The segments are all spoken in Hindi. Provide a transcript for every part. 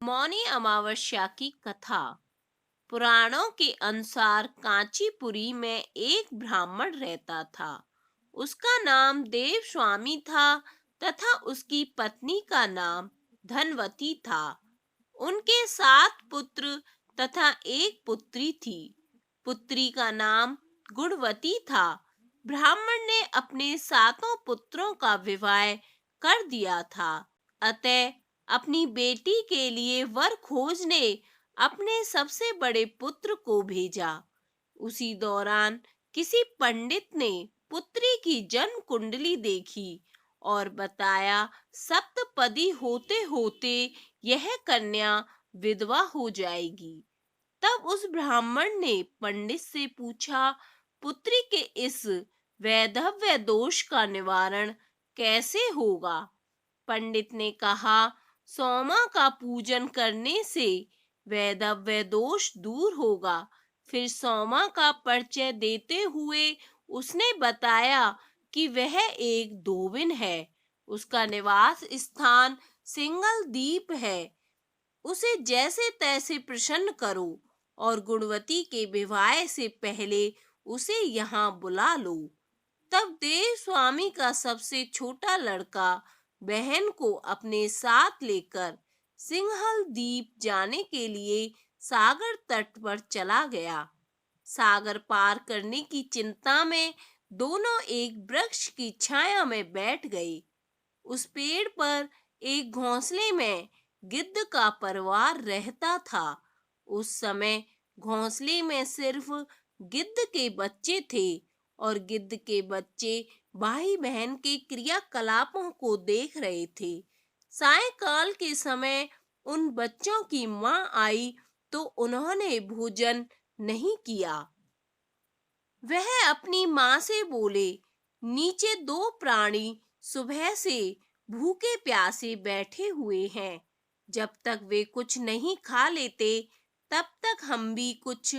मौनी अमावस्या की कथा। पुराणों के अनुसार कांचीपुरी में एक ब्राह्मण रहता था। उसका नाम देव स्वामी था तथा उसकी पत्नी का नाम धनवती था। उनके 7 पुत्र तथा एक पुत्री थी। पुत्री का नाम गुणवती था। ब्राह्मण ने अपने 7 पुत्रों का विवाह कर दिया था। अतः अपनी बेटी के लिए वर खोजने अपने सबसे बड़े पुत्र को भेजा। उसी दौरान किसी पंडित ने पुत्री की जन्म कुंडली देखी और बताया सप्तपदी होते होते यह कन्या विधवा हो जाएगी। तब उस ब्राह्मण ने पंडित से पूछा, पुत्री के इस वैधव्य दोष का निवारण कैसे होगा? पंडित ने कहा, सोमा का पूजन करने से वैधव्य दोष दूर होगा। फिर सोमा का परिचय देते हुए उसने बताया कि वह एक धोबिन है। उसका निवास स्थान सिंगल द्वीप है। उसे जैसे तैसे प्रसन्न करो और गुणवती के विवाह से पहले उसे यहाँ बुला लो। तब देव स्वामी का सबसे छोटा लड़का बहन को अपने साथ लेकर सिंहल द्वीप जाने के लिए सागर तट पर चला गया। सागर पार करने की चिंता में दोनों एक वृक्ष की छाया में बैठ गए। उस पेड़ पर एक घोंसले में गिद्ध का परिवार रहता था। उस समय घोंसले में सिर्फ गिद्ध के बच्चे थे और गिद्ध के बच्चे भाई बहन के क्रियाकलापों को देख रहे थे। सायंकाल के समय उन बच्चों की मां आई तो उन्होंने भोजन नहीं किया। वह अपनी मां से बोले, नीचे 2 प्राणी सुबह से भूखे प्यासे बैठे हुए हैं। जब तक वे कुछ नहीं खा लेते तब तक हम भी कुछ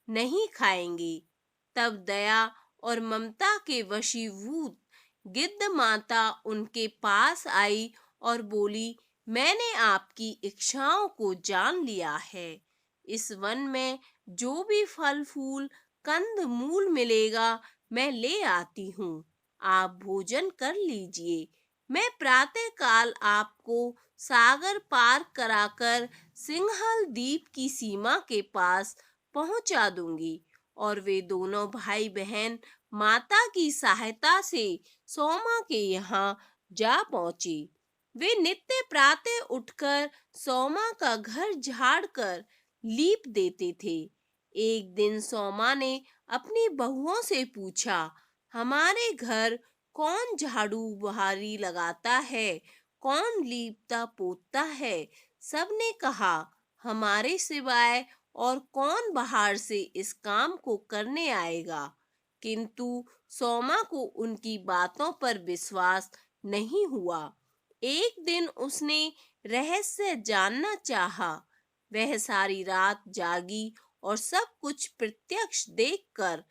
नहीं खाएंगे। तब दया और ममता के वशीभूत गिद्ध माता उनके पास आई और बोली, मैंने आपकी इच्छाओं को जान लिया है। इस वन में जो भी फल फूल कंद मूल मिलेगा मैं ले आती हूँ। आप भोजन कर लीजिए। मैं प्रातः काल आपको सागर पार कराकर सिंहल द्वीप की सीमा के पास पहुंचा दूंगी। और वे दोनों भाई बहन माता की सहायता से सोमा के यहाँ जा पहुंचे। वे नित्य प्रातः उठकर सोमा का घर झाड़ कर लीप देते थे। एक दिन सोमा ने अपनी बहुओं से पूछा, हमारे घर कौन झाड़ू बहारी लगाता है, कौन लीपता पोतता है? सबने कहा, हमारे सिवाय और कौन बाहर से इस काम को करने आएगा। किंतु सोमा को उनकी बातों पर विश्वास नहीं हुआ। एक दिन उसने रहस्य जानना चाहा। वह सारी रात जागी और सब कुछ प्रत्यक्ष देखकर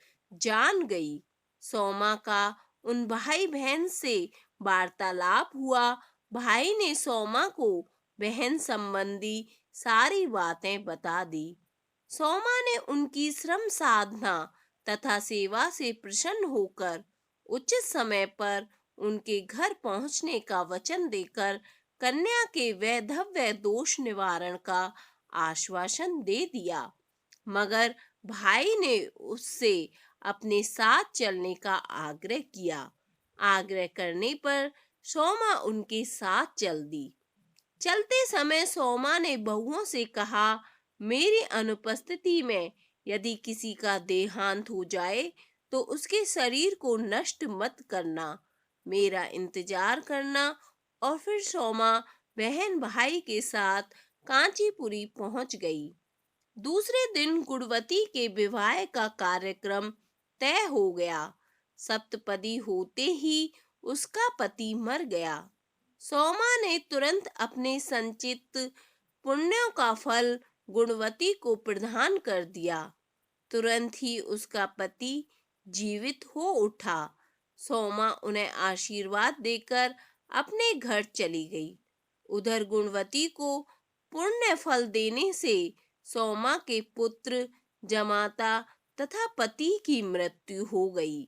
जान गई। सोमा का उन भाई बहन से वार्तालाप हुआ। भाई ने सोमा को बहन संबंधी सारी बातें बता दी। सोमा ने उनकी श्रम साधना तथा सेवा से प्रसन्न होकर उचित समय पर उनके घर पहुंचने का वचन देकर कन्या के वैधव्य दोष निवारण का आश्वासन दे दिया। मगर भाई ने उससे अपने साथ चलने का आग्रह किया। आग्रह करने पर सोमा उनके साथ चल दी। चलते समय सोमा ने बहुओं से कहा, मेरी अनुपस्थिति में यदि किसी का देहांत हो जाए तो उसके शरीर को नष्ट मत करना, मेरा इंतजार करना। और फिर सोमा बहन भाई के साथ कांचीपुरी पहुंच गई। दूसरे दिन गुणवती के विवाह का कार्यक्रम तय हो गया। सप्तपदी होते ही उसका पति मर गया। सोमा ने तुरंत अपने संचित पुण्यों का फल गुणवती को प्रदान कर दिया। तुरंत ही उसका पति जीवित हो उठा। सोमा उन्हें आशीर्वाद देकर अपने घर चली गई। उधर गुणवती को पुण्य फल देने से सोमा के पुत्र जमाता तथा पति की मृत्यु हो गई।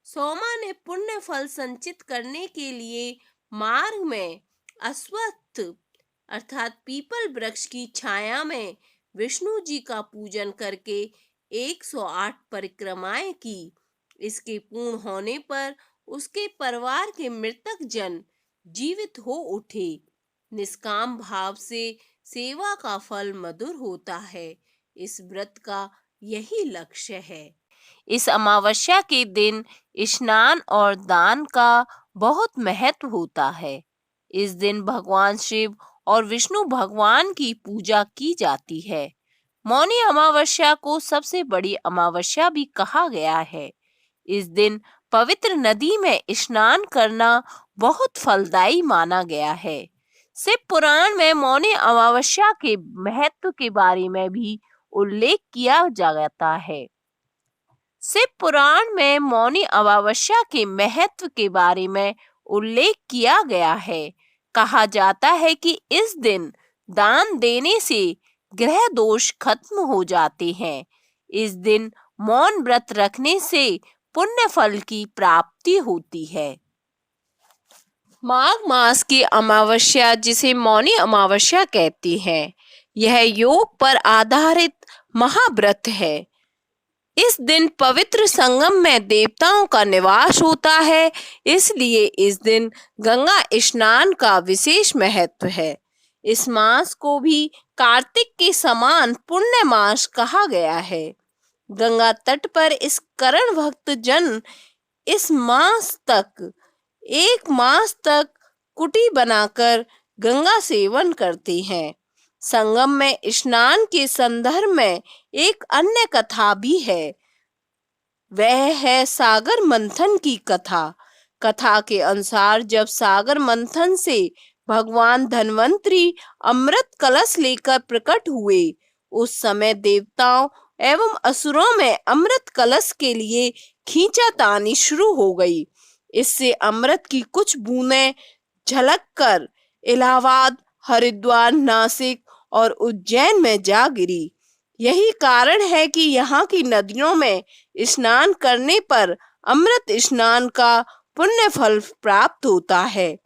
सोमा ने पुण्य फल संचित करने के लिए मार्ग में अश्वत्थ अर्थात पीपल वृक्ष की छाया में विष्णु जी का पूजन करके 108 परिक्रमाएं की। इसके पूर्ण होने पर उसके परिवार के मृतक जन जीवित हो उठे। निष्काम भाव से सेवा का फल मधुर होता है। इस व्रत का यही लक्ष्य है। इस अमावस्या के दिन स्नान और दान का बहुत महत्व होता है। इस दिन भगवान शिव और विष्णु भगवान की पूजा की जाती है। मौनी अमावस्या को सबसे बड़ी अमावस्या भी कहा गया है। इस दिन पवित्र नदी में स्नान करना बहुत फलदायी माना गया है। शिव पुराण में मौनी अमावस्या के महत्व के बारे में भी उल्लेख किया जाता है। शिव पुराण में मौनी अमावस्या के महत्व के बारे में उल्लेख किया गया है। कहा जाता है कि इस दिन दान देने से ग्रह दोष खत्म हो जाते हैं। इस दिन मौन व्रत रखने से पुण्य फल की प्राप्ति होती है। माघ मास की अमावस्या, जिसे मौनी अमावस्या कहती हैं, यह योग पर आधारित महाव्रत है। इस दिन पवित्र संगम में देवताओं का निवास होता है, इसलिए इस दिन गंगा स्नान का विशेष महत्व है। इस मास को भी कार्तिक के समान पुण्य मास कहा गया है। गंगा तट पर इस करण भक्त जन इस एक मास तक कुटी बनाकर गंगा सेवन करते हैं। संगम में स्नान के संदर्भ में एक अन्य कथा भी है। वह है सागर मंथन की कथा। कथा के अनुसार जब सागर मंथन से भगवान धन्वंतरी अमृत कलश लेकर प्रकट हुए, उस समय देवताओं एवं असुरों में अमृत कलश के लिए खींचातानी शुरू हो गई। इससे अमृत की कुछ बूंदें झलक कर इलाहाबाद, हरिद्वार, नासिक और उज्जैन में जा गिरी। यही कारण है कि यहाँ की नदियों में स्नान करने पर अमृत स्नान का पुण्य फल प्राप्त होता है।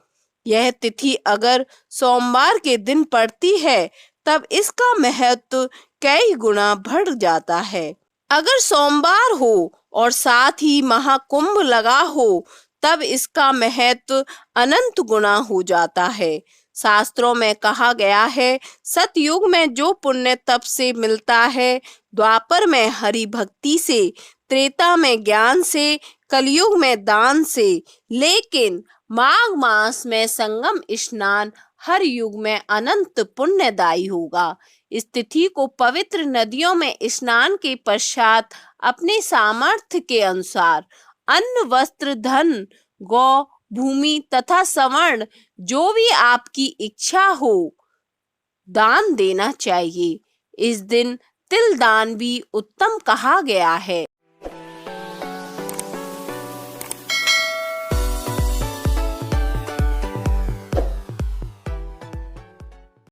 यह तिथि अगर सोमवार के दिन पड़ती है तब इसका महत्व कई गुना बढ़ जाता है। अगर सोमवार हो और साथ ही महाकुंभ लगा हो तब इसका महत्व अनंत गुना हो जाता है। शास्त्रों में कहा गया है, सतयुग में जो पुण्य तप से मिलता है, द्वापर में हरि भक्ति से, त्रेता में ज्ञान से, कलयुग में दान से, लेकिन माघ मास में संगम स्नान हर युग में अनंत पुण्यदायी होगा। इस तिथि को पवित्र नदियों में स्नान के पश्चात अपने सामर्थ्य के अनुसार अन्न, वस्त्र, धन, गौ, भूमि तथा स्वर्ण जो भी आपकी इच्छा हो दान देना चाहिए। इस दिन तिल दान भी उत्तम कहा गया है।